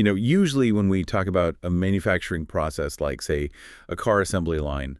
Usually when we talk about a manufacturing process like, say, a car assembly line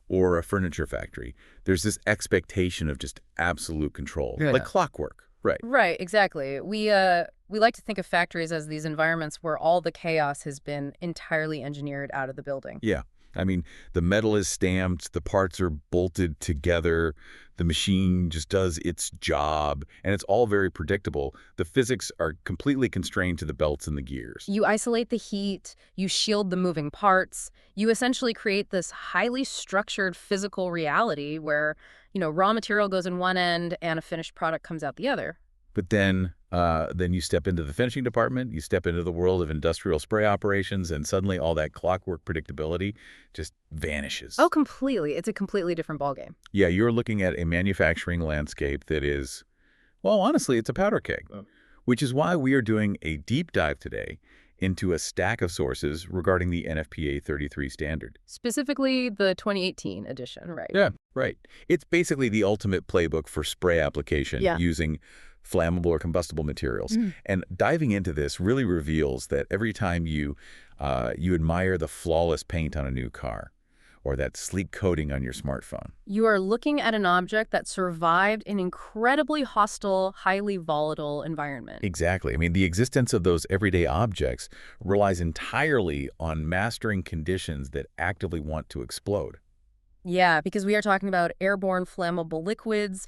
or a furniture factory, there's this expectation of just absolute control, like clockwork. Right. Right, exactly. We like to think of factories as these environments where all the chaos has been entirely engineered out of the building. Yeah. I mean, the metal is stamped, the parts are bolted together, the machine just does its job, and it's all very predictable. The physics are completely constrained to the belts and the gears. You isolate the heat, you shield the moving parts, you essentially create this highly structured physical reality where, raw material goes in one end and a finished product comes out the other. But then you step into the finishing department, you step into the world of industrial spray operations, and suddenly all that clockwork predictability just vanishes. Oh, completely. It's a completely different ballgame. Yeah, you're looking at a manufacturing landscape that is, well, honestly, it's a powder keg, which is why we are doing a deep dive today into a stack of sources regarding the NFPA 33 standard. Specifically, the 2018 edition, right? Yeah, right. It's basically the ultimate playbook for spray application using flammable or combustible materials. And diving into this really reveals that every time you admire the flawless paint on a new car or that sleek coating on your smartphone. You are looking at an object that survived an incredibly hostile, highly volatile environment. Exactly. I mean, the existence of those everyday objects relies entirely on mastering conditions that actively want to explode. Yeah, because we are talking about airborne flammable liquids,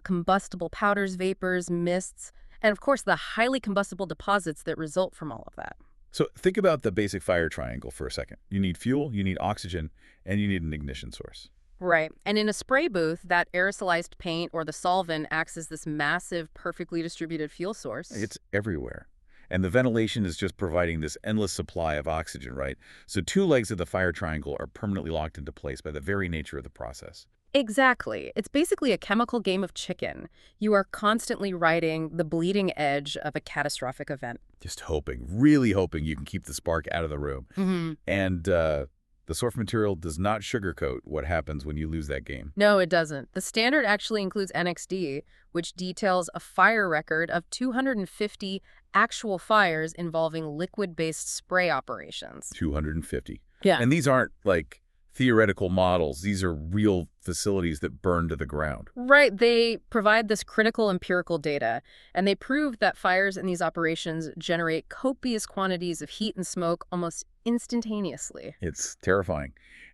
combustible powders, vapors, mists, and of course the highly combustible deposits that result from all of that. So think about the basic fire triangle for a second. You need fuel, you need oxygen, and you need an ignition source. Right. And in a spray booth, that aerosolized paint or the solvent acts as this massive, perfectly distributed fuel source. It's everywhere. And the ventilation is just providing this endless supply of oxygen, right? So two legs of the fire triangle are permanently locked into place by the very nature of the process. Exactly. It's basically a chemical game of chicken. You are constantly riding the bleeding edge of a catastrophic event. Just hoping, really hoping you can keep the spark out of the room. And the source material does not sugarcoat what happens when you lose that game. No, it doesn't. The standard actually includes NXD, which details a fire record of 250 actual fires involving liquid-based spray operations. 250. Yeah. And these aren't like theoretical models. These are real facilities that burn to the ground. Right. They provide this critical empirical data, and they prove that fires in these operations generate copious quantities of heat and smoke almost instantaneously. It's terrifying.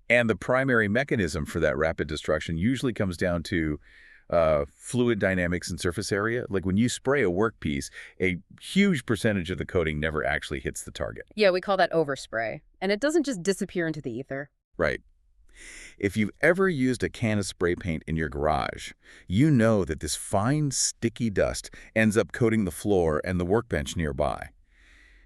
And the primary mechanism for that rapid destruction usually comes down to fluid dynamics and surface area. Like when you spray a workpiece, a huge percentage of the coating never actually hits the target. Yeah, we call that overspray. And it doesn't just disappear into the ether. Right. If you've ever used a can of spray paint in your garage, you know that this fine, sticky dust ends up coating the floor and the workbench nearby.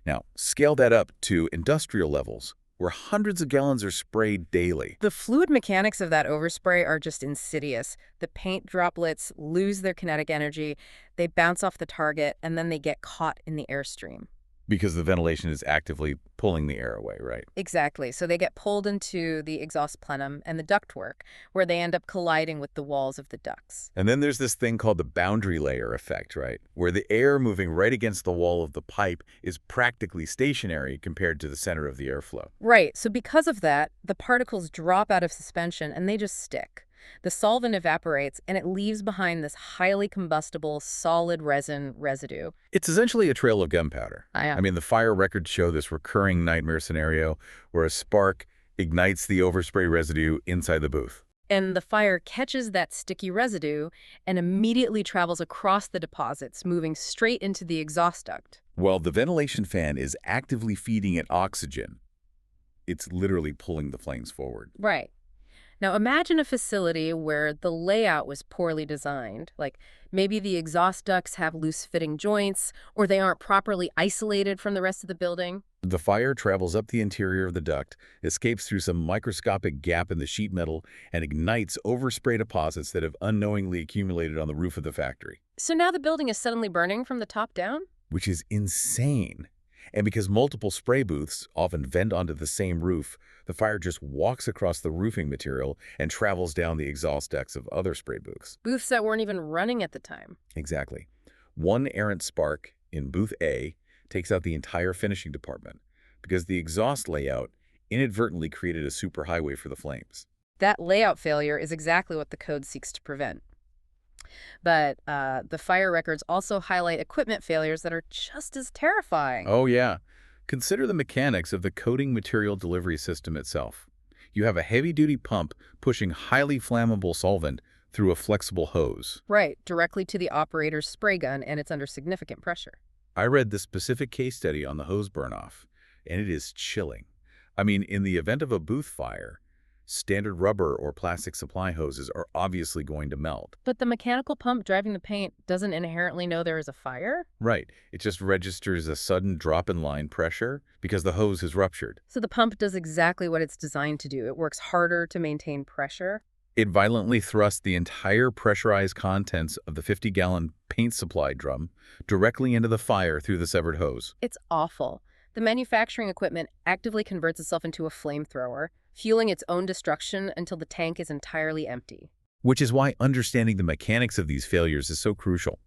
Now, scale that up to industrial levels, where hundreds of gallons are sprayed daily. The fluid mechanics of that overspray are just insidious. The paint droplets lose their kinetic energy, they bounce off the target, and then they get caught in the airstream. Because the ventilation is actively pulling the air away, right? Exactly. So they get pulled into the exhaust plenum and the ductwork, where they end up colliding with the walls of the ducts. And then there's this thing called the boundary layer effect, right? Where the air moving right against the wall of the pipe is practically stationary compared to the center of the airflow. Right. So because of that, the particles drop out of suspension and they just stick. The solvent evaporates, and it leaves behind this highly combustible solid resin residue. It's essentially a trail of gunpowder. I mean, the fire records show this recurring nightmare scenario where a spark ignites the overspray residue inside the booth. And the fire catches that sticky residue and immediately travels across the deposits, moving straight into the exhaust duct. While the ventilation fan is actively feeding it oxygen, it's literally pulling the flames forward. Right. Now imagine a facility where the layout was poorly designed, like maybe the exhaust ducts have loose-fitting joints, or they aren't properly isolated from the rest of the building. The fire travels up the interior of the duct, escapes through some microscopic gap in the sheet metal, and ignites overspray deposits that have unknowingly accumulated on the roof of the factory. So now the building is suddenly burning from the top down? Which is insane. And because multiple spray booths often vent onto the same roof, the fire just walks across the roofing material and travels down the exhaust decks of other spray booths. Booths that weren't even running at the time. Exactly. One errant spark in booth A takes out the entire finishing department because the exhaust layout inadvertently created a superhighway for the flames. That layout failure is exactly what the code seeks to prevent. But the fire records also highlight equipment failures that are just as terrifying. Oh, yeah. Consider the mechanics of the coating material delivery system itself. You have a heavy-duty pump pushing highly flammable solvent through a flexible hose. Right, directly to the operator's spray gun, and it's under significant pressure. I read this specific case study on the hose burn-off, and it is chilling. I mean, in the event of a booth fire, standard rubber or plastic supply hoses are obviously going to melt. But the mechanical pump driving the paint doesn't inherently know there is a fire? Right. It just registers a sudden drop in line pressure because the hose has ruptured. So the pump does exactly what it's designed to do. It works harder to maintain pressure. It violently thrusts the entire pressurized contents of the 50-gallon paint supply drum directly into the fire through the severed hose. It's awful. The manufacturing equipment actively converts itself into a flamethrower, fueling its own destruction until the tank is entirely empty. Which is why understanding the mechanics of these failures is so crucial.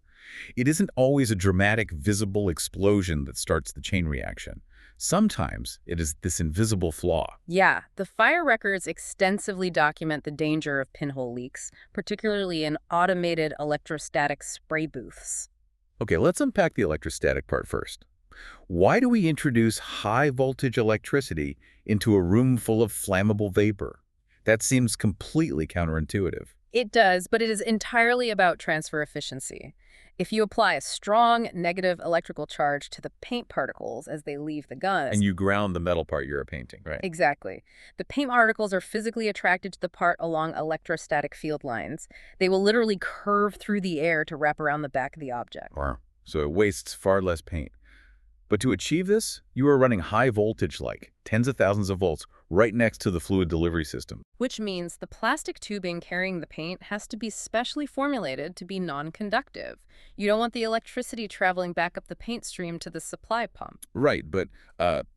It isn't always a dramatic, visible explosion that starts the chain reaction. Sometimes it is this invisible flaw. Yeah, the fire records extensively document the danger of pinhole leaks, particularly in automated electrostatic spray booths. Okay, let's unpack the electrostatic part first. Why do we introduce high-voltage electricity into a room full of flammable vapor? That seems completely counterintuitive. It does, but it is entirely about transfer efficiency. If you apply a strong negative electrical charge to the paint particles as they leave the gun... And you ground the metal part you're painting, right? Exactly. The paint particles are physically attracted to the part along electrostatic field lines. They will literally curve through the air to wrap around the back of the object. Wow. So it wastes far less paint. But to achieve this, you are running high voltage, like tens of thousands of volts, right next to the fluid delivery system. Which means the plastic tubing carrying the paint has to be specially formulated to be non-conductive. You don't want the electricity traveling back up the paint stream to the supply pump. Right, but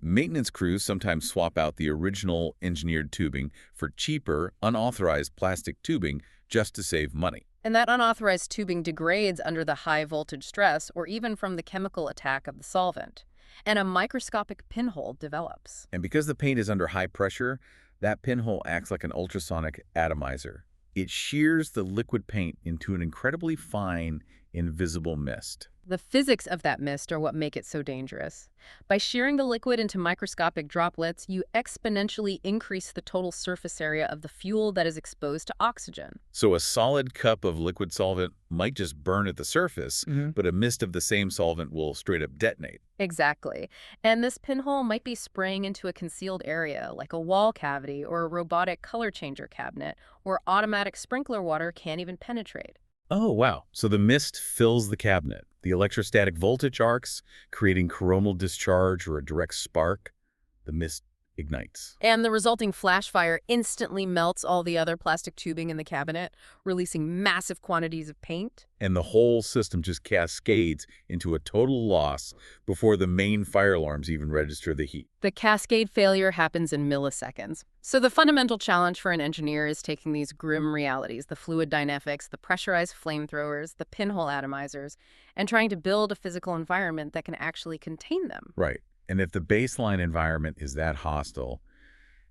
maintenance crews sometimes swap out the original engineered tubing for cheaper, unauthorized plastic tubing just to save money. And that unauthorized tubing degrades under the high voltage stress or even from the chemical attack of the solvent. And a microscopic pinhole develops. And because the paint is under high pressure, that pinhole acts like an ultrasonic atomizer. It shears the liquid paint into an incredibly fine, invisible mist. The physics of that mist are what make it so dangerous. By shearing the liquid into microscopic droplets, you exponentially increase the total surface area of the fuel that is exposed to oxygen. So a solid cup of liquid solvent might just burn at the surface, but a mist of the same solvent will straight up detonate. Exactly. And this pinhole might be spraying into a concealed area, like a wall cavity or a robotic color changer cabinet, where automatic sprinkler water can't even penetrate. Oh, wow. So the mist fills the cabinet. The electrostatic voltage arcs, creating coronal discharge or a direct spark. The mist ignites. And the resulting flash fire instantly melts all the other plastic tubing in the cabinet, releasing massive quantities of paint. And the whole system just cascades into a total loss before the main fire alarms even register the heat. The cascade failure happens in milliseconds. So the fundamental challenge for an engineer is taking these grim realities, the fluid dynamics, the pressurized flamethrowers, the pinhole atomizers, and trying to build a physical environment that can actually contain them. Right. And if the baseline environment is that hostile,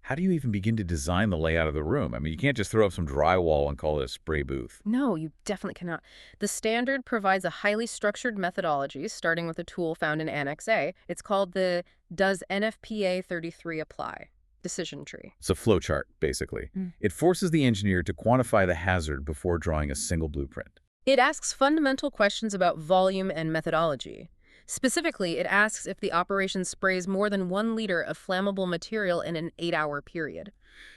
how do you even begin to design the layout of the room? I mean, you can't just throw up some drywall and call it a spray booth. No, you definitely cannot. The standard provides a highly structured methodology, starting with a tool found in Annex A. It's called the Does NFPA 33 Apply? Decision tree. It's a flowchart, basically. It forces the engineer to quantify the hazard before drawing a single blueprint. It asks fundamental questions about volume and methodology. Specifically, it asks if the operation sprays more than 1 liter of flammable material in an 8-hour period.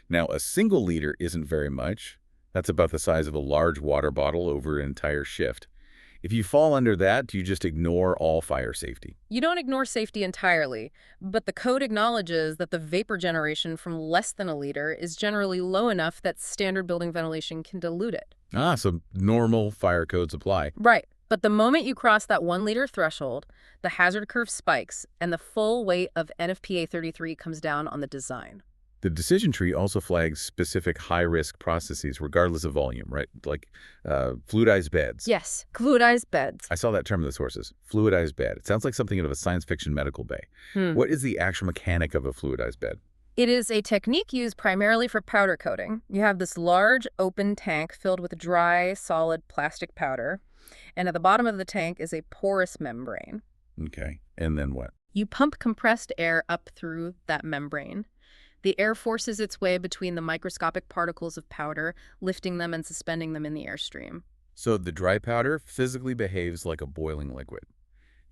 Now, a single liter isn't very much. That's about the size of a large water bottle over an entire shift. If you fall under that, you just ignore all fire safety. You don't ignore safety entirely, but the code acknowledges that the vapor generation from less than a liter is generally low enough that standard building ventilation can dilute it. So normal fire codes apply. Right. But the moment you cross that 1 liter threshold, the hazard curve spikes, and the full weight of NFPA 33 comes down on the design. The decision tree also flags specific high-risk processes regardless of volume, right? Like fluidized beds. Yes, fluidized beds. I saw that term in the sources, fluidized bed. It sounds like something out of a science fiction medical bay. Hmm. What is the actual mechanic of a fluidized bed? It is a technique used primarily for powder coating. You have this large open tank filled with dry, solid plastic powder, and at the bottom of the tank is a porous membrane. Okay, and then what? You pump compressed air up through that membrane. The air forces its way between the microscopic particles of powder, lifting them and suspending them in the airstream. So the dry powder physically behaves like a boiling liquid.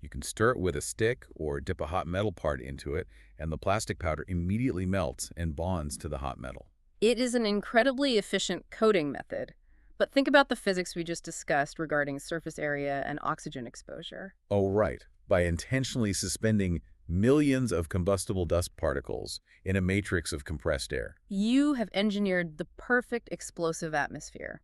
You can stir it with a stick or dip a hot metal part into it, and the plastic powder immediately melts and bonds to the hot metal. It is an incredibly efficient coating method. But think about the physics we just discussed regarding surface area and oxygen exposure. Oh, right. By intentionally suspending millions of combustible dust particles in a matrix of compressed air. You have engineered the perfect explosive atmosphere.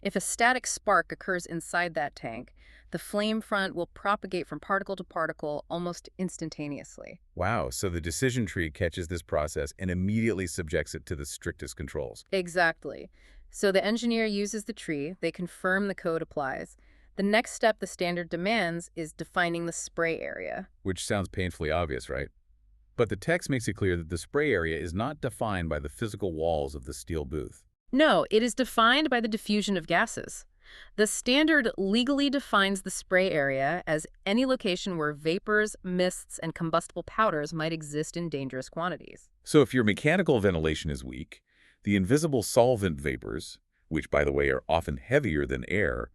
If a static spark occurs inside that tank, the flame front will propagate from particle to particle almost instantaneously. Wow, so the decision tree catches this process and immediately subjects it to the strictest controls. Exactly. So the engineer uses the tree, they confirm the code applies. The next step the standard demands is defining the spray area. Which sounds painfully obvious, right? But the text makes it clear that the spray area is not defined by the physical walls of the steel booth. No, it is defined by the diffusion of gases. The standard legally defines the spray area as any location where vapors, mists, and combustible powders might exist in dangerous quantities. So if your mechanical ventilation is weak, the invisible solvent vapors, which by the way are often heavier than air,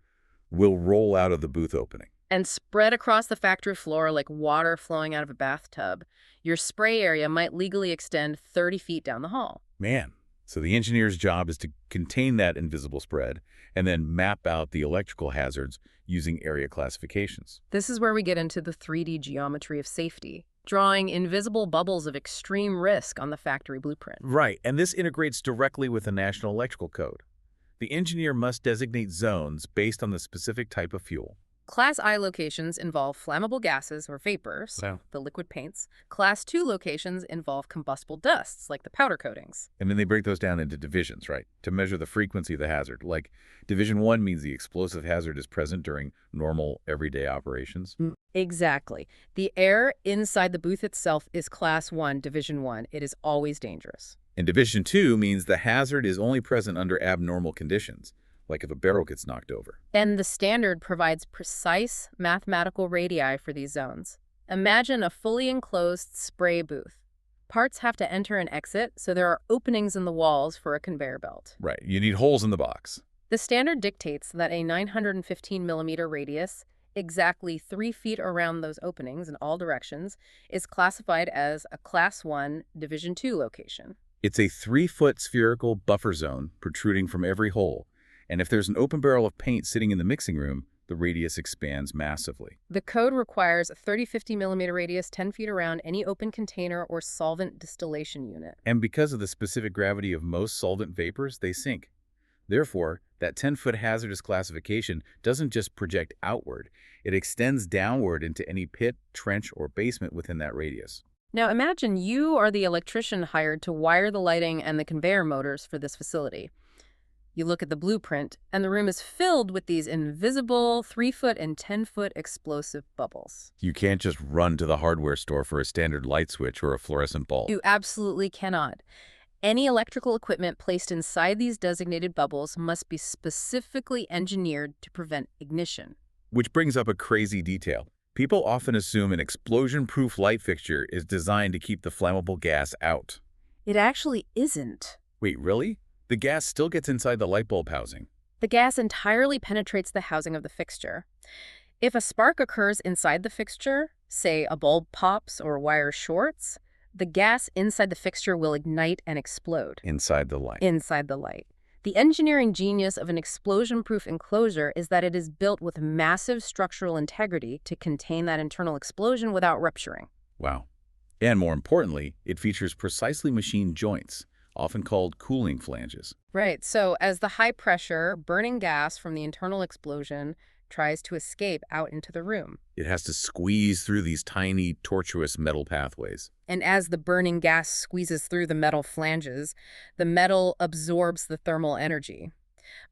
will roll out of the booth opening. And spread across the factory floor like water flowing out of a bathtub. Your spray area might legally extend 30 feet down the hall. Man, so the engineer's job is to contain that invisible spread and then map out the electrical hazards using area classifications. This is where we get into the 3D geometry of safety, drawing invisible bubbles of extreme risk on the factory blueprint. Right, and this integrates directly with the National Electrical Code. The engineer must designate zones based on the specific type of fuel. Class I locations involve flammable gases or vapors, Wow. the liquid paints. Class II locations involve combustible dusts, like the powder coatings. And then they break those down into divisions, right, to measure the frequency of the hazard. Like, Division 1 means the explosive hazard is present during normal, everyday operations. Exactly. The air inside the booth itself is Class 1, Division 1. It is always dangerous. And Division 2 means the hazard is only present under abnormal conditions, like if a barrel gets knocked over. And the standard provides precise mathematical radii for these zones. Imagine a fully enclosed spray booth. Parts have to enter and exit, so there are openings in the walls for a conveyor belt. Right, you need holes in the box. The standard dictates that a 915 millimeter radius, exactly 3 feet around those openings in all directions, is classified as a Class 1, Division 2 location. It's a 3-foot spherical buffer zone protruding from every hole. And if there's an open barrel of paint sitting in the mixing room, the radius expands massively. The code requires a 30-50 millimeter radius 10 feet around any open container or solvent distillation unit. And because of the specific gravity of most solvent vapors, they sink. Therefore, that 10-foot hazardous classification doesn't just project outward. It extends downward into any pit, trench, or basement within that radius. Now imagine you are the electrician hired to wire the lighting and the conveyor motors for this facility. You look at the blueprint, and the room is filled with these invisible 3-foot and 10-foot explosive bubbles. You can't just run to the hardware store for a standard light switch or a fluorescent bulb. You absolutely cannot. Any electrical equipment placed inside these designated bubbles must be specifically engineered to prevent ignition. Which brings up a crazy detail. People often assume an explosion-proof light fixture is designed to keep the flammable gas out. It actually isn't. Wait, really? The gas still gets inside the light bulb housing. The gas entirely penetrates the housing of the fixture. If a spark occurs inside the fixture, say a bulb pops or wire shorts, the gas inside the fixture will ignite and explode. Inside the light. Inside the light. The engineering genius of an explosion-proof enclosure is that it is built with massive structural integrity to contain that internal explosion without rupturing. Wow. And more importantly, it features precisely machined joints, often called cooling flanges. Right, so as the high-pressure, burning gas from the internal explosion tries to escape out into the room. It has to squeeze through these tiny, tortuous metal pathways. And as the burning gas squeezes through the metal flanges, the metal absorbs the thermal energy.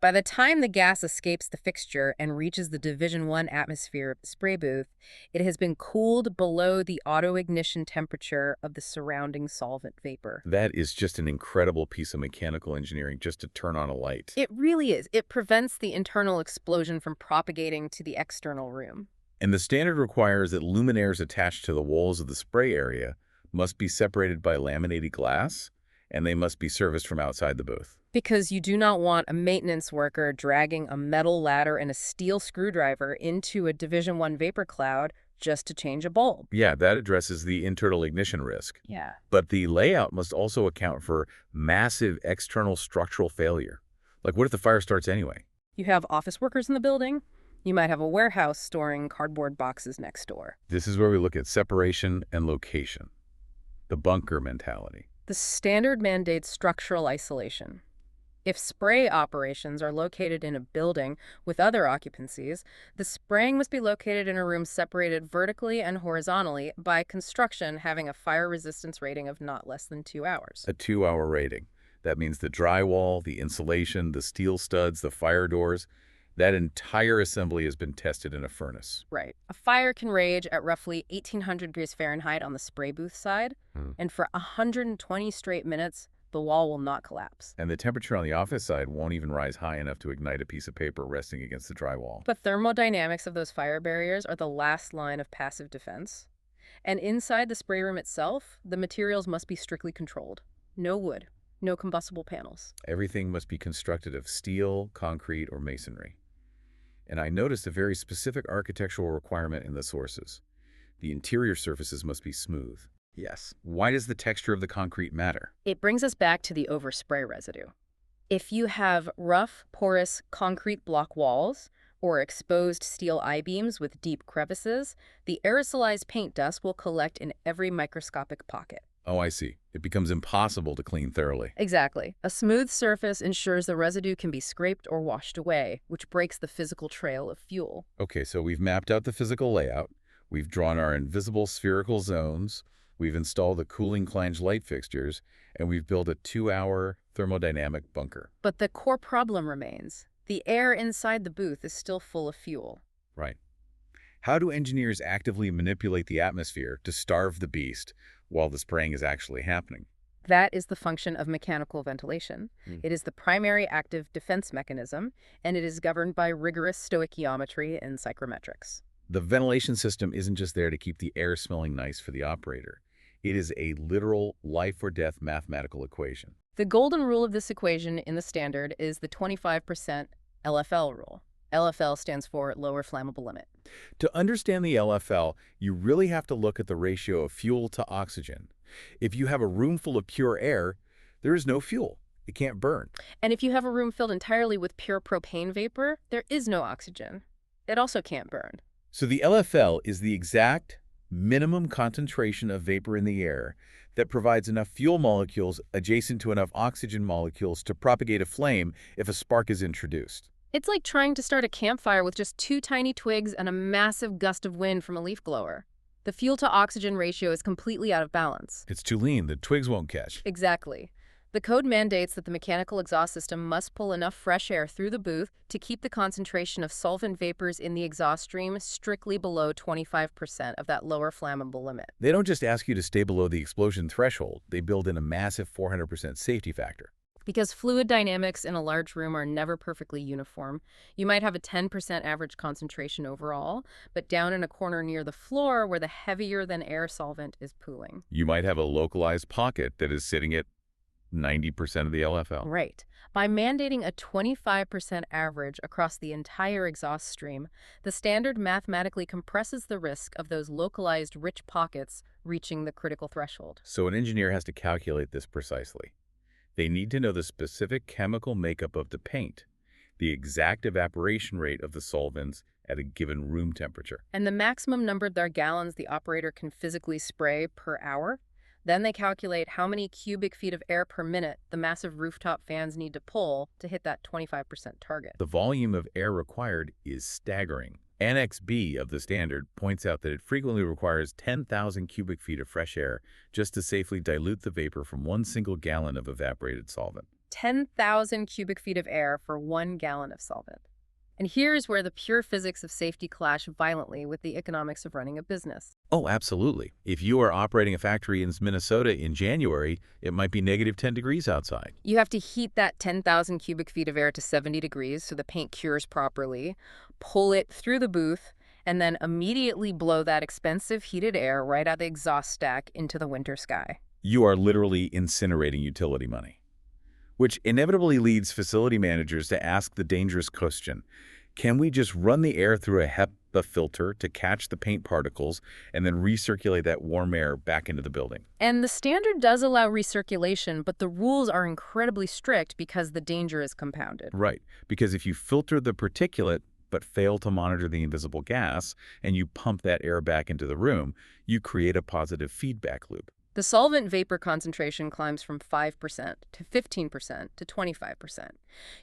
By the time the gas escapes the fixture and reaches the Division 1 atmosphere of the spray booth, it has been cooled below the auto-ignition temperature of the surrounding solvent vapor. That is just an incredible piece of mechanical engineering just to turn on a light. It really is. It prevents the internal explosion from propagating to the external room. And the standard requires that luminaires attached to the walls of the spray area must be separated by laminated glass, and they must be serviced from outside the booth. Because you do not want a maintenance worker dragging a metal ladder and a steel screwdriver into a Division 1 vapor cloud just to change a bulb. Yeah, that addresses the internal ignition risk. Yeah. But the layout must also account for massive external structural failure. Like, what if the fire starts anyway? You have office workers in the building. You might have a warehouse storing cardboard boxes next door. This is where we look at separation and location. The bunker mentality. The standard mandates structural isolation. If spray operations are located in a building with other occupancies, the spraying must be located in a room separated vertically and horizontally by construction having a fire resistance rating of not less than 2 hours. A 2-hour rating. That means the drywall, the insulation, the steel studs, the fire doors, that entire assembly has been tested in a furnace. Right. A fire can rage at roughly 1,800 degrees Fahrenheit on the spray booth side, and for 120 straight minutes, the wall will not collapse. And the temperature on the office side won't even rise high enough to ignite a piece of paper resting against the drywall. But thermodynamics of those fire barriers are the last line of passive defense. And inside the spray room itself, the materials must be strictly controlled. No wood, no combustible panels. Everything must be constructed of steel, concrete, or masonry. And I noticed a very specific architectural requirement in the sources. The interior surfaces must be smooth. Yes. Why does the texture of the concrete matter? It brings us back to the overspray residue. If you have rough, porous concrete block walls or exposed steel I-beams with deep crevices, the aerosolized paint dust will collect in every microscopic pocket. Oh, I see. It becomes impossible to clean thoroughly. Exactly. A smooth surface ensures the residue can be scraped or washed away, which breaks the physical trail of fuel. Okay, so we've mapped out the physical layout. We've drawn our invisible spherical zones. We've installed the cooling flange light fixtures, and we've built a 2-hour thermodynamic bunker. But the core problem remains. The air inside the booth is still full of fuel. Right. How do engineers actively manipulate the atmosphere to starve the beast while the spraying is actually happening? That is the function of mechanical ventilation. It is the primary active defense mechanism, and it is governed by rigorous stoichiometry and psychrometrics. The ventilation system isn't just there to keep the air smelling nice for the operator. It is a literal life-or-death mathematical equation. The golden rule of this equation in the standard is the 25% LFL rule. LFL stands for lower flammable limit. To understand the LFL, you really have to look at the ratio of fuel to oxygen. If you have a room full of pure air, there is no fuel. It can't burn. And if you have a room filled entirely with pure propane vapor, there is no oxygen. It also can't burn. So the LFL is the exact minimum concentration of vapor in the air that provides enough fuel molecules adjacent to enough oxygen molecules to propagate a flame if a spark is introduced. It's like trying to start a campfire with just 2 tiny twigs and a massive gust of wind from a leaf blower. The fuel-to-oxygen ratio is completely out of balance. It's too lean, the twigs won't catch. Exactly. The code mandates that the mechanical exhaust system must pull enough fresh air through the booth to keep the concentration of solvent vapors in the exhaust stream strictly below 25% of that lower flammable limit. They don't just ask you to stay below the explosion threshold, they build in a massive 400% safety factor. Because fluid dynamics in a large room are never perfectly uniform, you might have a 10% average concentration overall, but down in a corner near the floor where the heavier-than-air solvent is pooling. You might have a localized pocket that is sitting at 90% of the LFL. Right. By mandating a 25% average across the entire exhaust stream, the standard mathematically compresses the risk of those localized rich pockets reaching the critical threshold. So an engineer has to calculate this precisely. They need to know the specific chemical makeup of the paint, the exact evaporation rate of the solvents at a given room temperature, And the maximum number of gallons the operator can physically spray per hour. Then they calculate how many cubic feet of air per minute the massive rooftop fans need to pull to hit that 25% target. The volume of air required is staggering. Annex B of the standard points out that it frequently requires 10,000 cubic feet of fresh air just to safely dilute the vapor from 1 single gallon of evaporated solvent. 10,000 cubic feet of air for 1 gallon of solvent. And here's where the pure physics of safety clash violently with the economics of running a business. Oh, absolutely. If you are operating a factory in Minnesota in January, it might be -10 degrees outside. You have to heat that 10,000 cubic feet of air to 70 degrees so the paint cures properly, pull it through the booth, and then immediately blow that expensive heated air right out the exhaust stack into the winter sky. You are literally incinerating utility money, which inevitably leads facility managers to ask the dangerous question: can we just run the air through a HEPA filter to catch the paint particles and then recirculate that warm air back into the building? And the standard does allow recirculation, but the rules are incredibly strict because the danger is compounded. Right, because if you filter the particulate but fail to monitor the invisible gas and you pump that air back into the room, you create a positive feedback loop. The solvent vapor concentration climbs from 5% to 15% to 25%.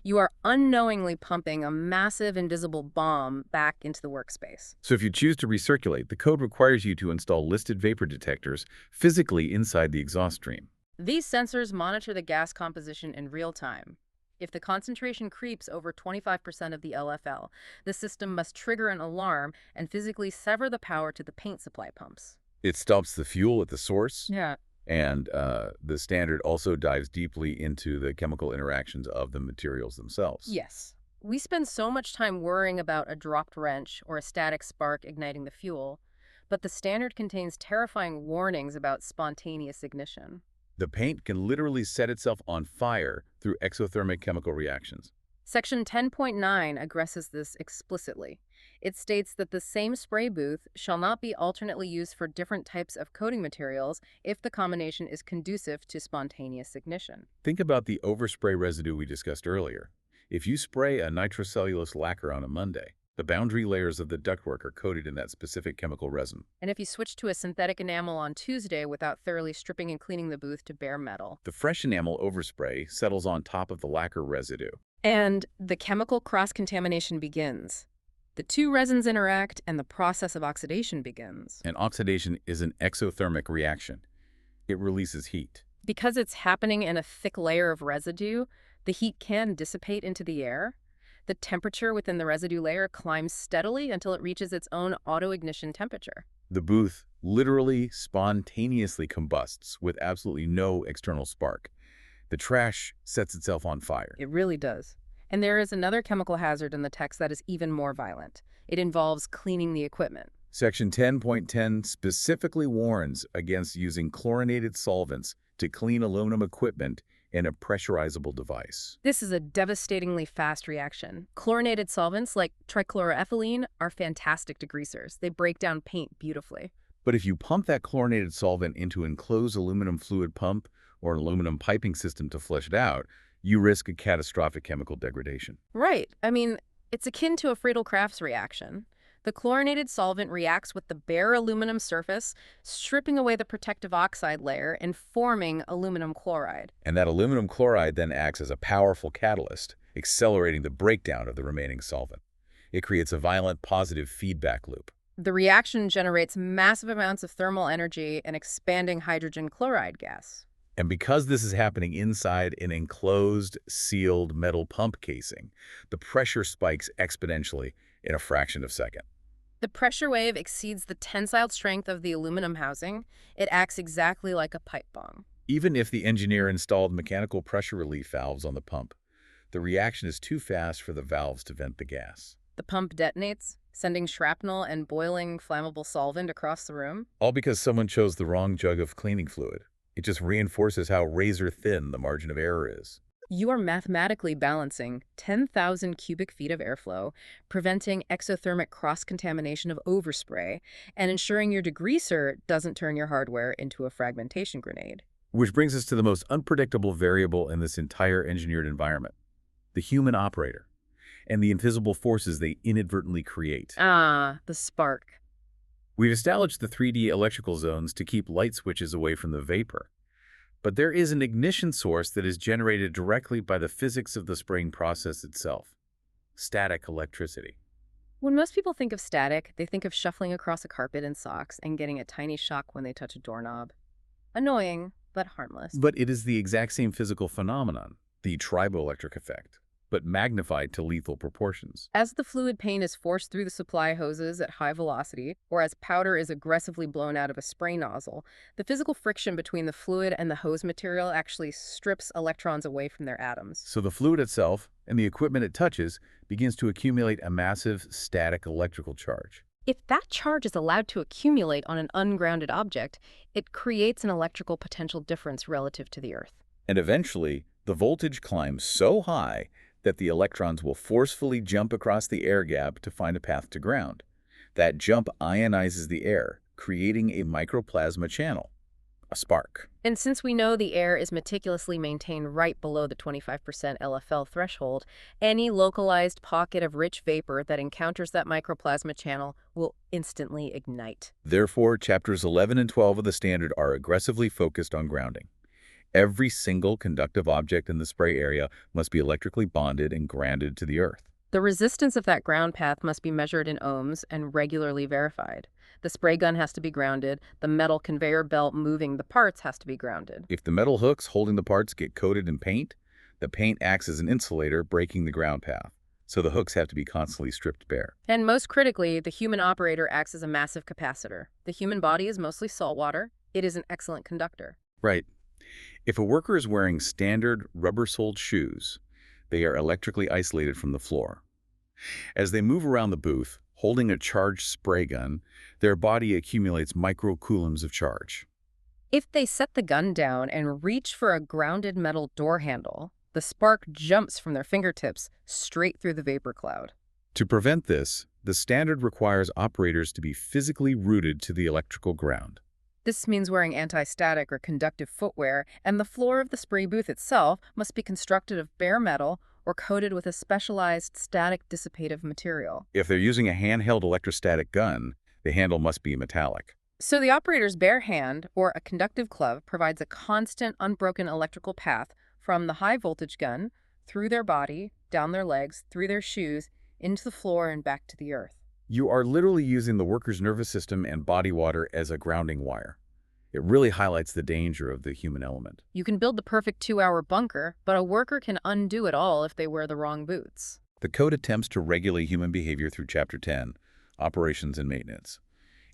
You are unknowingly pumping a massive invisible bomb back into the workspace. So if you choose to recirculate, the code requires you to install listed vapor detectors physically inside the exhaust stream. These sensors monitor the gas composition in real time. If the concentration creeps over 25% of the LFL, the system must trigger an alarm and physically sever the power to the paint supply pumps. It stops the fuel at the source. Yeah. And the standard also dives deeply into the chemical interactions of the materials themselves. Yes. We spend so much time worrying about a dropped wrench or a static spark igniting the fuel, but the standard contains terrifying warnings about spontaneous ignition. The paint can literally set itself on fire through exothermic chemical reactions. Section 10.9 addresses this explicitly. It states that the same spray booth shall not be alternately used for different types of coating materials if the combination is conducive to spontaneous ignition. Think about the overspray residue we discussed earlier. If you spray a nitrocellulose lacquer on a Monday, the boundary layers of the ductwork are coated in that specific chemical resin. And if you switch to a synthetic enamel on Tuesday without thoroughly stripping and cleaning the booth to bare metal, The fresh enamel overspray settles on top of the lacquer residue. and the chemical cross-contamination begins. The two resins interact and the process of oxidation begins. And oxidation is an exothermic reaction. It releases heat. Because it's happening in a thick layer of residue, the heat can dissipate into the air. The temperature within the residue layer climbs steadily until it reaches its own auto-ignition temperature. The booth literally spontaneously combusts with absolutely no external spark. The trash sets itself on fire. It really does. And there is another chemical hazard in the text that is even more violent. It involves cleaning the equipment. Section 10.10 specifically warns against using chlorinated solvents to clean aluminum equipment in a pressurizable device. This is a devastatingly fast reaction. Chlorinated solvents like trichloroethylene are fantastic degreasers. They break down paint beautifully. But if you pump that chlorinated solvent into an enclosed aluminum fluid pump or an aluminum piping system to flush it out, you risk a catastrophic chemical degradation. Right. I mean, it's akin to a Friedel-Crafts reaction. The chlorinated solvent reacts with the bare aluminum surface, stripping away the protective oxide layer and forming aluminum chloride. And that aluminum chloride then acts as a powerful catalyst, accelerating the breakdown of the remaining solvent. It creates a violent positive feedback loop. The reaction generates massive amounts of thermal energy and expanding hydrogen chloride gas. And because this is happening inside an enclosed, sealed metal pump casing, the pressure spikes exponentially in a fraction of a second. The pressure wave exceeds the tensile strength of the aluminum housing. It acts exactly like a pipe bomb. Even if the engineer installed mechanical pressure relief valves on the pump, the reaction is too fast for the valves to vent the gas. The pump detonates, sending shrapnel and boiling flammable solvent across the room. All because someone chose the wrong jug of cleaning fluid. It just reinforces how razor-thin the margin of error is. You are mathematically balancing 10,000 cubic feet of airflow, preventing exothermic cross-contamination of overspray, and ensuring your degreaser doesn't turn your hardware into a fragmentation grenade. Which brings us to the most unpredictable variable in this entire engineered environment: the human operator and the invisible forces they inadvertently create. Ah, the spark. We've established the 3D electrical zones to keep light switches away from the vapor. But there is an ignition source that is generated directly by the physics of the spraying process itself: static electricity. When most people think of static, they think of shuffling across a carpet in socks and getting a tiny shock when they touch a doorknob. Annoying, but harmless. But it is the exact same physical phenomenon, the triboelectric effect, but magnified to lethal proportions. As the fluid paint is forced through the supply hoses at high velocity, or as powder is aggressively blown out of a spray nozzle, the physical friction between the fluid and the hose material actually strips electrons away from their atoms. So the fluid itself and the equipment it touches begins to accumulate a massive static electrical charge. If that charge is allowed to accumulate on an ungrounded object, it creates an electrical potential difference relative to the Earth. And eventually, the voltage climbs so high that the electrons will forcefully jump across the air gap to find a path to ground. That jump ionizes the air, creating a microplasma channel, a spark. And since we know the air is meticulously maintained right below the 25% LFL threshold, any localized pocket of rich vapor that encounters that microplasma channel will instantly ignite. Therefore, chapters 11 and 12 of the standard are aggressively focused on grounding. Every single conductive object in the spray area must be electrically bonded and grounded to the earth. The resistance of that ground path must be measured in ohms and regularly verified. The spray gun has to be grounded. The metal conveyor belt moving the parts has to be grounded. If the metal hooks holding the parts get coated in paint, the paint acts as an insulator, breaking the ground path. So the hooks have to be constantly stripped bare. And most critically, the human operator acts as a massive capacitor. The human body is mostly salt water. It is an excellent conductor. Right. If a worker is wearing standard rubber-soled shoes, they are electrically isolated from the floor. As they move around the booth, holding a charged spray gun, their body accumulates microcoulombs of charge. If they set the gun down and reach for a grounded metal door handle, the spark jumps from their fingertips straight through the vapor cloud. To prevent this, the standard requires operators to be physically rooted to the electrical ground. This means wearing anti-static or conductive footwear, and the floor of the spray booth itself must be constructed of bare metal or coated with a specialized static dissipative material. If they're using a handheld electrostatic gun, the handle must be metallic. So the operator's bare hand or a conductive glove provides a constant, unbroken electrical path from the high-voltage gun, through their body, down their legs, through their shoes, into the floor and back to the earth. You are literally using the worker's nervous system and body water as a grounding wire. It really highlights the danger of the human element. You can build the perfect 2-hour bunker, but a worker can undo it all if they wear the wrong boots. The code attempts to regulate human behavior through Chapter 10, Operations and Maintenance.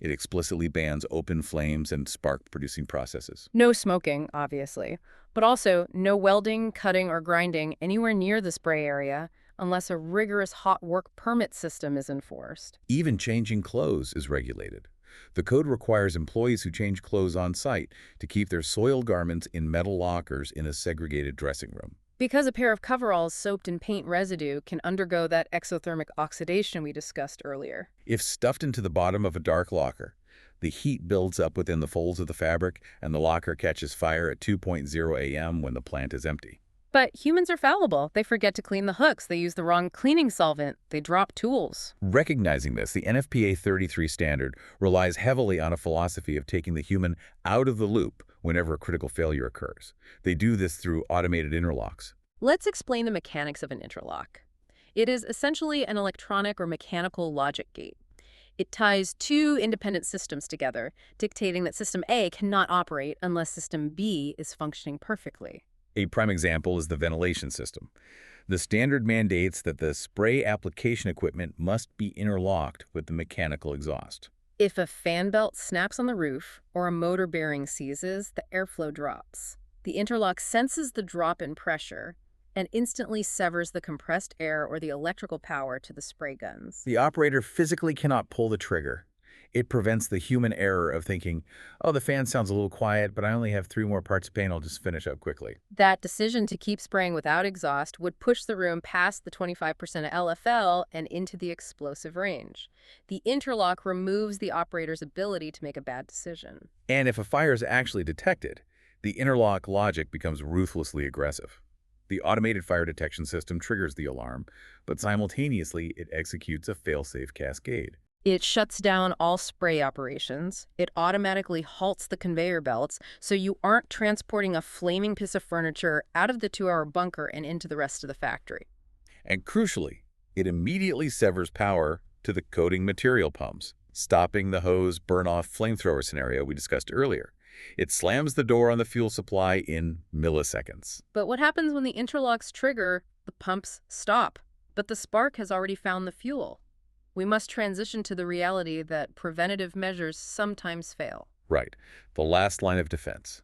It explicitly bans open flames and spark-producing processes. No smoking, obviously, but also no welding, cutting, or grinding anywhere near the spray area unless a rigorous hot work permit system is enforced. Even changing clothes is regulated. The code requires employees who change clothes on site to keep their soiled garments in metal lockers in a segregated dressing room. Because a pair of coveralls soaked in paint residue can undergo that exothermic oxidation we discussed earlier. If stuffed into the bottom of a dark locker, the heat builds up within the folds of the fabric and the locker catches fire at 2:00 a.m. when the plant is empty. But humans are fallible. They forget to clean the hooks. They use the wrong cleaning solvent. They drop tools. Recognizing this, the NFPA 33 standard relies heavily on a philosophy of taking the human out of the loop whenever a critical failure occurs. They do this through automated interlocks. Let's explain the mechanics of an interlock. It is essentially an electronic or mechanical logic gate. It ties two independent systems together, dictating that System A cannot operate unless System B is functioning perfectly. A prime example is the ventilation system. The standard mandates that the spray application equipment must be interlocked with the mechanical exhaust. If a fan belt snaps on the roof or a motor bearing seizes, the airflow drops. The interlock senses the drop in pressure and instantly severs the compressed air or the electrical power to the spray guns. The operator physically cannot pull the trigger. It prevents the human error of thinking, oh, the fan sounds a little quiet, but I only have 3 more parts of paint, I'll just finish up quickly. That decision to keep spraying without exhaust would push the room past the 25% LFL and into the explosive range. The interlock removes the operator's ability to make a bad decision. And if a fire is actually detected, the interlock logic becomes ruthlessly aggressive. The automated fire detection system triggers the alarm, but simultaneously it executes a fail-safe cascade. It shuts down all spray operations. It automatically halts the conveyor belts, so you aren't transporting a flaming piece of furniture out of the 2-hour bunker and into the rest of the factory. And crucially, it immediately severs power to the coating material pumps, stopping the hose burn-off flamethrower scenario we discussed earlier. It slams the door on the fuel supply in milliseconds. But what happens when the interlocks trigger? The pumps stop, but the spark has already found the fuel. We must transition to the reality that preventative measures sometimes fail. Right. The last line of defense.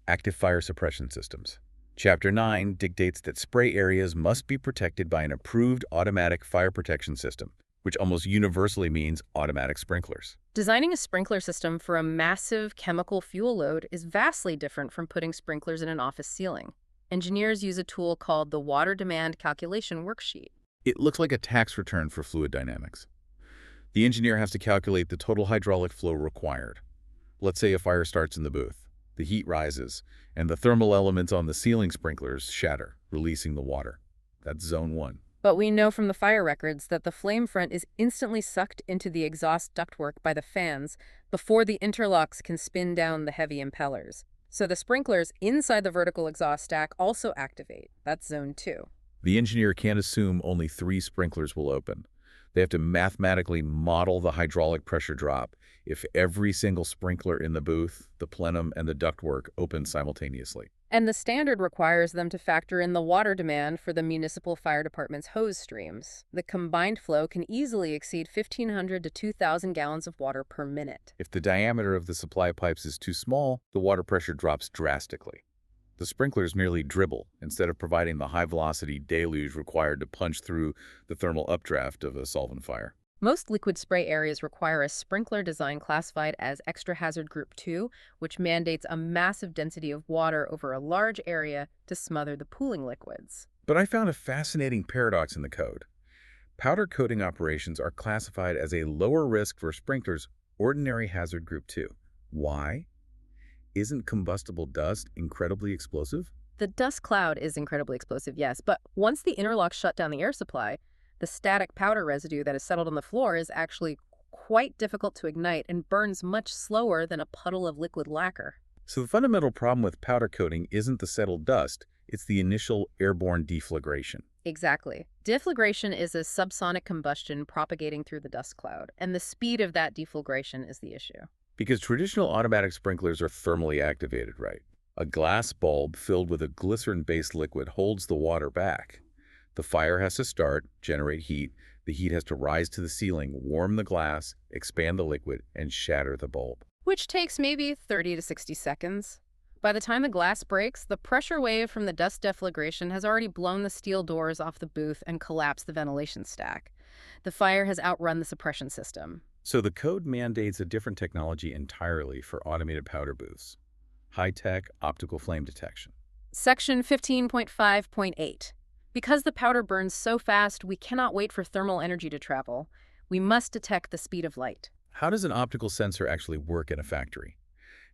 Active fire suppression systems. Chapter 9 dictates that spray areas must be protected by an approved automatic fire protection system, which almost universally means automatic sprinklers. Designing a sprinkler system for a massive chemical fuel load is vastly different from putting sprinklers in an office ceiling. Engineers use a tool called the Water Demand Calculation Worksheet. It looks like a tax return for fluid dynamics. The engineer has to calculate the total hydraulic flow required. Let's say a fire starts in the booth. The heat rises, and the thermal elements on the ceiling sprinklers shatter, releasing the water. That's zone 1. But we know from the fire records that the flame front is instantly sucked into the exhaust ductwork by the fans before the interlocks can spin down the heavy impellers. So the sprinklers inside the vertical exhaust stack also activate. That's zone 2. The engineer can't assume only 3 sprinklers will open. They have to mathematically model the hydraulic pressure drop if every single sprinkler in the booth, the plenum, and the ductwork open simultaneously. And the standard requires them to factor in the water demand for the municipal fire department's hose streams. The combined flow can easily exceed 1,500 to 2,000 gallons of water per minute. If the diameter of the supply pipes is too small, the water pressure drops drastically. The sprinklers merely dribble instead of providing the high-velocity deluge required to punch through the thermal updraft of a solvent fire. Most liquid spray areas require a sprinkler design classified as Extra Hazard Group 2, which mandates a massive density of water over a large area to smother the pooling liquids. But I found a fascinating paradox in the code. Powder coating operations are classified as a lower risk for sprinklers, Ordinary Hazard Group 2. Why? Isn't combustible dust incredibly explosive? The dust cloud is incredibly explosive, yes, but once the interlocks shut down the air supply, the static powder residue that is settled on the floor is actually quite difficult to ignite and burns much slower than a puddle of liquid lacquer. So the fundamental problem with powder coating isn't the settled dust, it's the initial airborne deflagration. Exactly. Deflagration is a subsonic combustion propagating through the dust cloud, and the speed of that deflagration is the issue. Because traditional automatic sprinklers are thermally activated, right? A glass bulb filled with a glycerin-based liquid holds the water back. The fire has to start, generate heat. The heat has to rise to the ceiling, warm the glass, expand the liquid, and shatter the bulb. Which takes maybe 30 to 60 seconds. By the time the glass breaks, the pressure wave from the dust deflagration has already blown the steel doors off the booth and collapsed the ventilation stack. The fire has outrun the suppression system. So the code mandates a different technology entirely for automated powder booths. High-tech optical flame detection. Section 15.5.8. Because the powder burns so fast, we cannot wait for thermal energy to travel. We must detect the speed of light. How does an optical sensor actually work in a factory?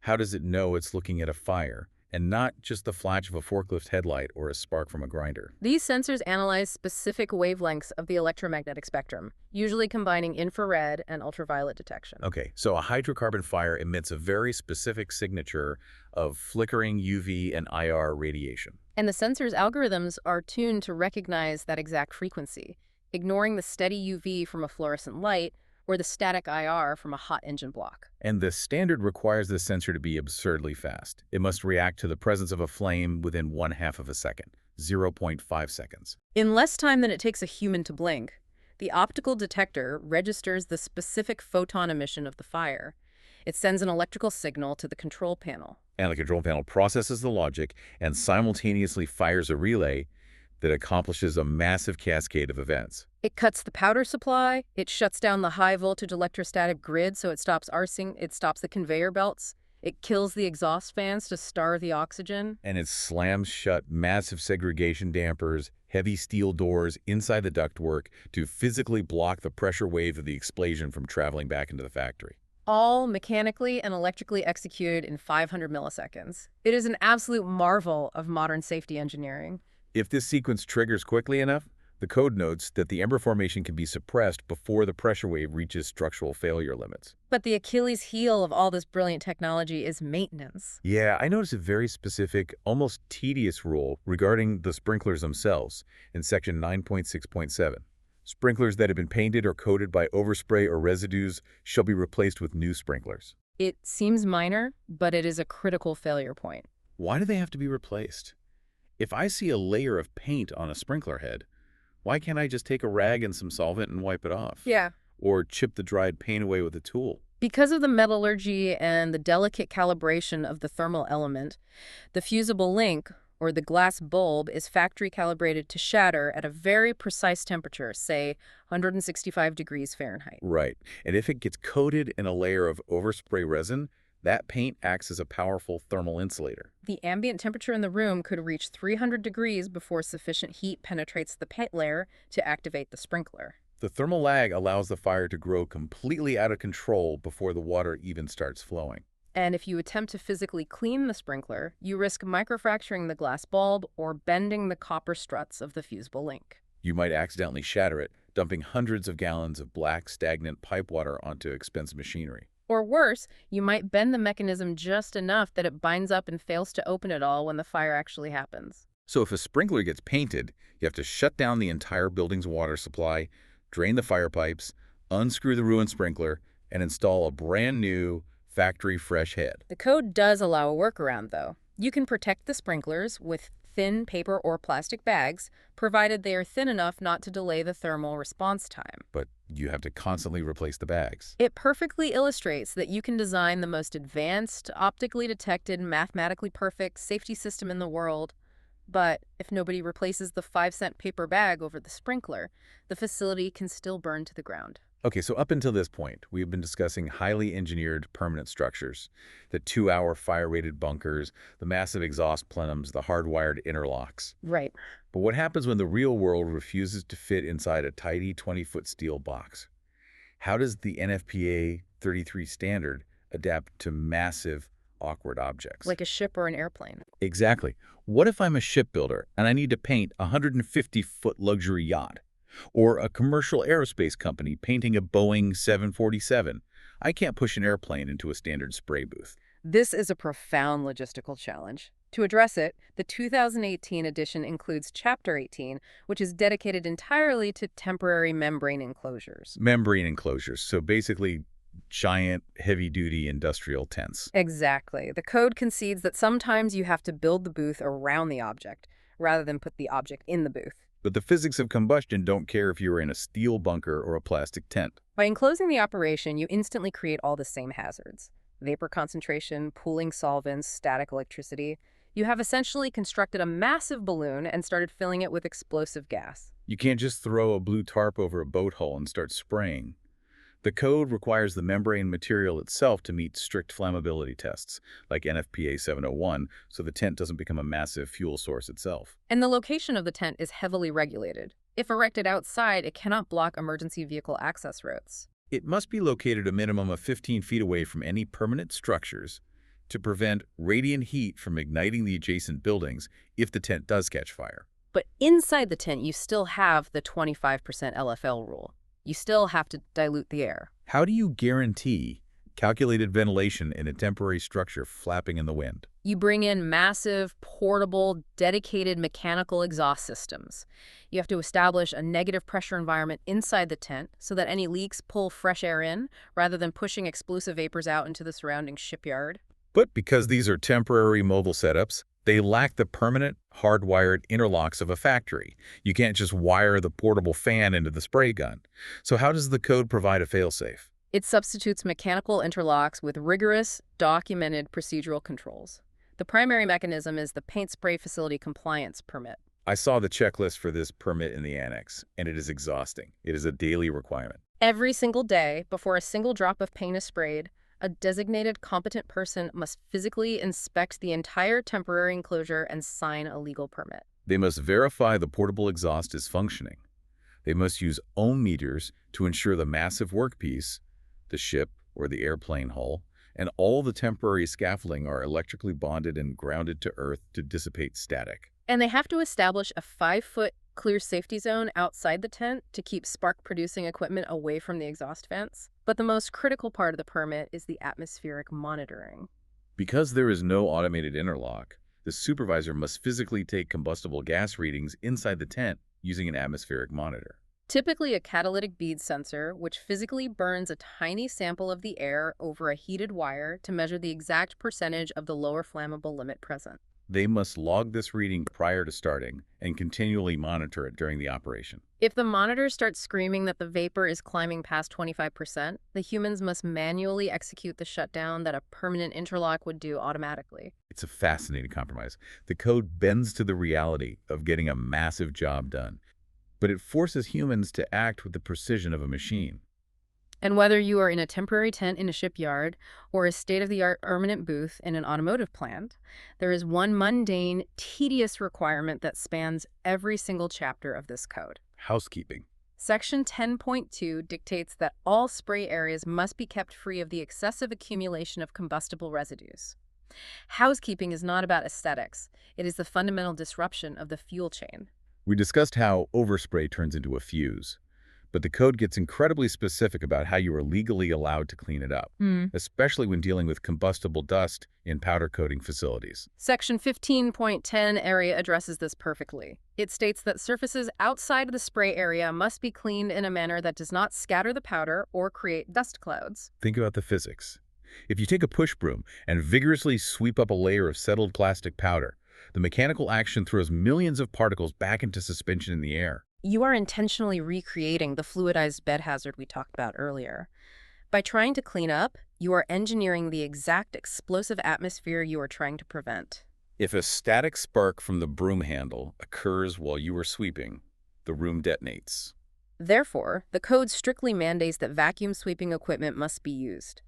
How does it know it's looking at a fire and not just the flash of a forklift headlight or a spark from a grinder? These sensors analyze specific wavelengths of the electromagnetic spectrum, usually combining infrared and ultraviolet detection. Okay, so a hydrocarbon fire emits a very specific signature of flickering UV and IR radiation. And the sensor's algorithms are tuned to recognize that exact frequency, ignoring the steady UV from a fluorescent light or the static IR from a hot engine block. And the standard requires the sensor to be absurdly fast. It must react to the presence of a flame within 1/2 of a second, 0.5 seconds. In less time than it takes a human to blink, the optical detector registers the specific photon emission of the fire. It sends an electrical signal to the control panel. And the control panel processes the logic and simultaneously fires a relay that accomplishes a massive cascade of events. It cuts the powder supply, it shuts down the high-voltage electrostatic grid so it stops arcing, it stops the conveyor belts, it kills the exhaust fans to starve the oxygen. And it slams shut massive segregation dampers, heavy steel doors inside the ductwork to physically block the pressure wave of the explosion from traveling back into the factory. All mechanically and electrically executed in 500 milliseconds. It is an absolute marvel of modern safety engineering. If this sequence triggers quickly enough, The code notes that the ember formation can be suppressed before the pressure wave reaches structural failure limits. But the Achilles heel of all this brilliant technology is maintenance. Yeah, I noticed a very specific, almost tedious rule regarding the sprinklers themselves in section 9.6.7. Sprinklers that have been painted or coated by overspray or residues shall be replaced with new sprinklers. It seems minor, but it is a critical failure point. Why do they have to be replaced? If I see a layer of paint on a sprinkler head, why can't I just take a rag and some solvent and wipe it off? Yeah. Or chip the dried paint away with a tool? Because of the metallurgy and the delicate calibration of the thermal element, the fusible link, or the glass bulb, is factory calibrated to shatter at a very precise temperature, say 165 degrees Fahrenheit. Right. And if it gets coated in a layer of overspray resin, that paint acts as a powerful thermal insulator. The ambient temperature in the room could reach 300 degrees before sufficient heat penetrates the paint layer to activate the sprinkler. The thermal lag allows the fire to grow completely out of control before the water even starts flowing. And if you attempt to physically clean the sprinkler, you risk microfracturing the glass bulb or bending the copper struts of the fusible link. You might accidentally shatter it, dumping hundreds of gallons of black, stagnant pipe water onto expensive machinery. Or worse, you might bend the mechanism just enough that it binds up and fails to open at all when the fire actually happens. So if a sprinkler gets painted, you have to shut down the entire building's water supply, drain the fire pipes, unscrew the ruined sprinkler, and install a brand new, factory-fresh head. The code does allow a workaround, though. You can protect the sprinklers with thin paper or plastic bags, provided they are thin enough not to delay the thermal response time. But you have to constantly replace the bags. It perfectly illustrates that you can design the most advanced, optically detected, mathematically perfect safety system in the world, but if nobody replaces the 5-cent paper bag over the sprinkler, the facility can still burn to the ground. Okay, so up until this point, we've been discussing highly engineered permanent structures, the 2-hour fire-rated bunkers, the massive exhaust plenums, the hardwired interlocks. Right. But what happens when the real world refuses to fit inside a tidy 20-foot steel box? How does the NFPA 33 standard adapt to massive, awkward objects? Like a ship or an airplane. Exactly. What if I'm a shipbuilder and I need to paint a 150-foot luxury yacht? Or a commercial aerospace company painting a Boeing 747? I can't push an airplane into a standard spray booth. This is a profound logistical challenge. To address it, the 2018 edition includes Chapter 18, which is dedicated entirely to temporary membrane enclosures. Membrane enclosures, so basically giant, heavy-duty industrial tents. Exactly. The code concedes that sometimes you have to build the booth around the object, rather than put the object in the booth. But the physics of combustion don't care if you're in a steel bunker or a plastic tent. By enclosing the operation, you instantly create all the same hazards. Vapor concentration, pooling solvents, static electricity. You have essentially constructed a massive balloon and started filling it with explosive gas. You can't just throw a blue tarp over a boat hull and start spraying. The code requires the membrane material itself to meet strict flammability tests, like NFPA 701, so the tent doesn't become a massive fuel source itself. And the location of the tent is heavily regulated. If erected outside, it cannot block emergency vehicle access routes. It must be located a minimum of 15 feet away from any permanent structures to prevent radiant heat from igniting the adjacent buildings if the tent does catch fire. But inside the tent, you still have the 25% LFL rule. You still have to dilute the air. How do you guarantee calculated ventilation in a temporary structure flapping in the wind? You bring in massive, portable, dedicated mechanical exhaust systems. You have to establish a negative pressure environment inside the tent so that any leaks pull fresh air in rather than pushing explosive vapors out into the surrounding shipyard. But because these are temporary mobile setups, they lack the permanent, hardwired interlocks of a factory. You can't just wire the portable fan into the spray gun. So how does the code provide a failsafe? It substitutes mechanical interlocks with rigorous, documented procedural controls. The primary mechanism is the paint spray facility compliance permit. I saw the checklist for this permit in the annex, and it is exhausting. It is a daily requirement. Every single day, before a single drop of paint is sprayed, a designated competent person must physically inspect the entire temporary enclosure and sign a legal permit. They must verify the portable exhaust is functioning. They must use ohm meters to ensure the massive workpiece, the ship or the airplane hull, and all the temporary scaffolding are electrically bonded and grounded to earth to dissipate static. And they have to establish a 5-foot clear safety zone outside the tent to keep spark-producing equipment away from the exhaust vents. But the most critical part of the permit is the atmospheric monitoring. Because there is no automated interlock, the supervisor must physically take combustible gas readings inside the tent using an atmospheric monitor. Typically a catalytic bead sensor, which physically burns a tiny sample of the air over a heated wire to measure the exact percentage of the lower flammable limit present. They must log this reading prior to starting and continually monitor it during the operation. If the monitor starts screaming that the vapor is climbing past 25%, the humans must manually execute the shutdown that a permanent interlock would do automatically. It's a fascinating compromise. The code bends to the reality of getting a massive job done, but it forces humans to act with the precision of a machine. And whether you are in a temporary tent in a shipyard or a state-of-the-art permanent booth in an automotive plant, there is one mundane, tedious requirement that spans every single chapter of this code. Housekeeping. Section 10.2 dictates that all spray areas must be kept free of the excessive accumulation of combustible residues. Housekeeping is not about aesthetics. It is the fundamental disruption of the fuel chain. We discussed how overspray turns into a fuse, but the code gets incredibly specific about how you are legally allowed to clean it up, especially when dealing with combustible dust in powder coating facilities. Section 15.10 area addresses this perfectly. It states that surfaces outside of the spray area must be cleaned in a manner that does not scatter the powder or create dust clouds. Think about the physics. If you take a push broom and vigorously sweep up a layer of settled plastic powder, the mechanical action throws millions of particles back into suspension in the air. You are intentionally recreating the fluidized bed hazard we talked about earlier. By trying to clean up, you are engineering the exact explosive atmosphere you are trying to prevent. If a static spark from the broom handle occurs while you are sweeping, the room detonates. Therefore, the code strictly mandates that vacuum sweeping equipment must be used.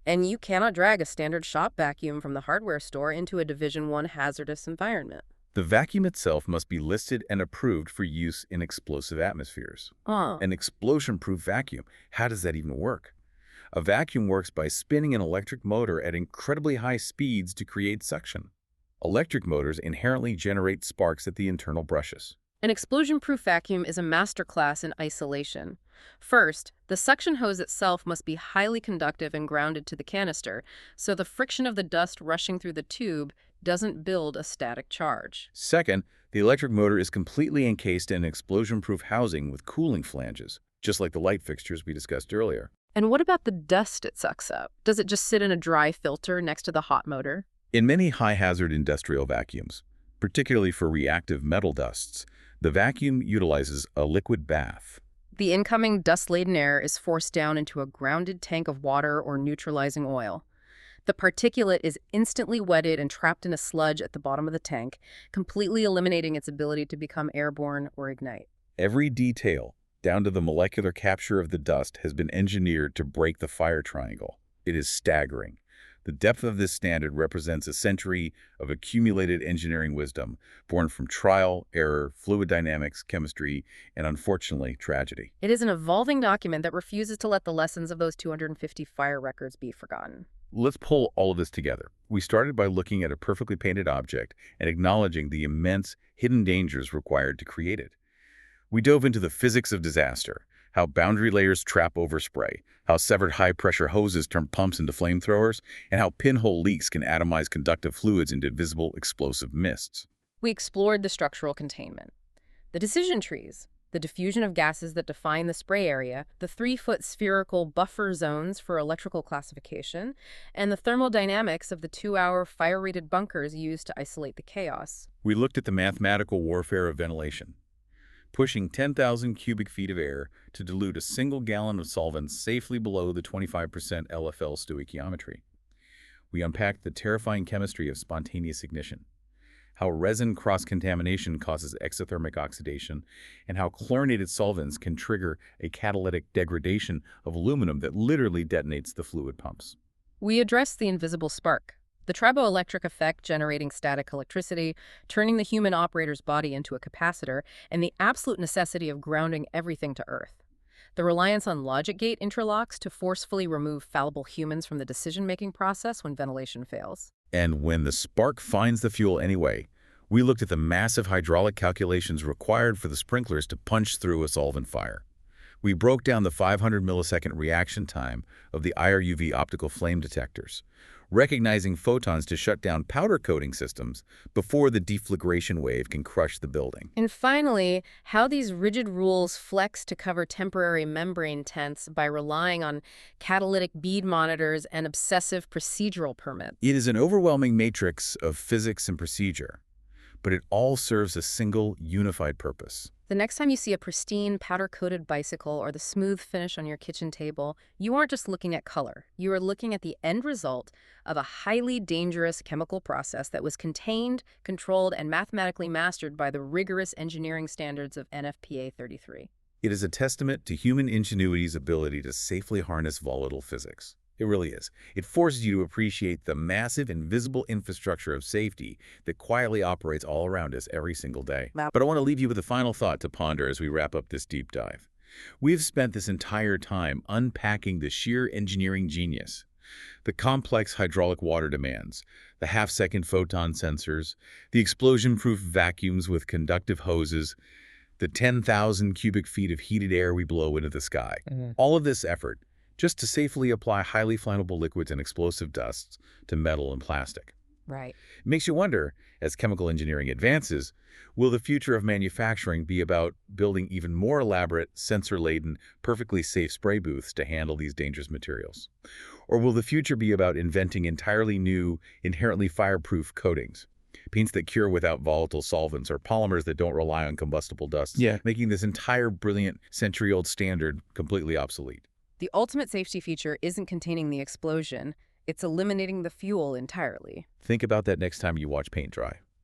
And you cannot drag a standard shop vacuum from the hardware store into a Division I hazardous environment. The vacuum itself must be listed and approved for use in explosive atmospheres. An explosion-proof vacuum, how does that even work? A vacuum works by spinning an electric motor at incredibly high speeds to create suction. Electric motors inherently generate sparks at the internal brushes. An explosion-proof vacuum is a masterclass in isolation. First, the suction hose itself must be highly conductive and grounded to the canister, so the friction of the dust rushing through the tube doesn't build a static charge. Second, the electric motor is completely encased in an explosion-proof housing with cooling flanges, just like the light fixtures we discussed earlier. And what about the dust it sucks up? Does it just sit in a dry filter next to the hot motor? In many high-hazard industrial vacuums, particularly for reactive metal dusts, the vacuum utilizes a liquid bath. The incoming dust-laden air is forced down into a grounded tank of water or neutralizing oil. The particulate is instantly wetted and trapped in a sludge at the bottom of the tank, completely eliminating its ability to become airborne or ignite. Every detail, down to the molecular capture of the dust, has been engineered to break the fire triangle. It is staggering. The depth of this standard represents a century of accumulated engineering wisdom, born from trial, error, fluid dynamics, chemistry, and unfortunately, tragedy. It is an evolving document that refuses to let the lessons of those 250 fire records be forgotten. Let's pull all of this together. We started by looking at a perfectly painted object and acknowledging the immense hidden dangers required to create it. We dove into the physics of disaster, how boundary layers trap overspray, how severed high-pressure hoses turn pumps into flamethrowers, and how pinhole leaks can atomize conductive fluids into visible explosive mists. We explored the structural containment, the decision trees, the diffusion of gases that define the spray area, the 3-foot spherical buffer zones for electrical classification, and the thermodynamics of the 2-hour fire-rated bunkers used to isolate the chaos. We looked at the mathematical warfare of ventilation, pushing 10,000 cubic feet of air to dilute a single gallon of solvent safely below the 25% LFL stoichiometry. We unpacked the terrifying chemistry of spontaneous ignition, how resin cross-contamination causes exothermic oxidation, and how chlorinated solvents can trigger a catalytic degradation of aluminum that literally detonates the fluid pumps. We addressed the invisible spark, the triboelectric effect generating static electricity, turning the human operator's body into a capacitor, and the absolute necessity of grounding everything to Earth. The reliance on logic gate interlocks to forcefully remove fallible humans from the decision-making process when ventilation fails. And when the spark finds the fuel anyway, We looked at the massive hydraulic calculations required for the sprinklers to punch through a solvent fire. We broke down the 500 millisecond reaction time of the IR-UV optical flame detectors, recognizing photons to shut down powder coating systems before the deflagration wave can crush the building. And finally, how these rigid rules flex to cover temporary membrane tents by relying on catalytic bead monitors and obsessive procedural permits. It is an overwhelming matrix of physics and procedure, but it all serves a single, unified purpose. The next time you see a pristine, powder-coated bicycle or the smooth finish on your kitchen table, you aren't just looking at color. You are looking at the end result of a highly dangerous chemical process that was contained, controlled, and mathematically mastered by the rigorous engineering standards of NFPA 33. It is a testament to human ingenuity's ability to safely harness volatile physics. It really is. It forces you to appreciate the massive invisible infrastructure of safety that quietly operates all around us every single day. But I want to leave you with a final thought to ponder as we wrap up this deep dive. We've spent this entire time unpacking the sheer engineering genius, the complex hydraulic water demands, the half-second photon sensors, the explosion-proof vacuums with conductive hoses, the 10,000 cubic feet of heated air we blow into the sky. All of this effort just to safely apply highly flammable liquids and explosive dusts to metal and plastic. Right. It makes you wonder, as chemical engineering advances, will the future of manufacturing be about building even more elaborate, sensor-laden, perfectly safe spray booths to handle these dangerous materials? Or will the future be about inventing entirely new, inherently fireproof coatings? Paints that cure without volatile solvents or polymers that don't rely on combustible dusts, making this entire brilliant century-old standard completely obsolete. The ultimate safety feature isn't containing the explosion, it's eliminating the fuel entirely. Think about that next time you watch paint dry.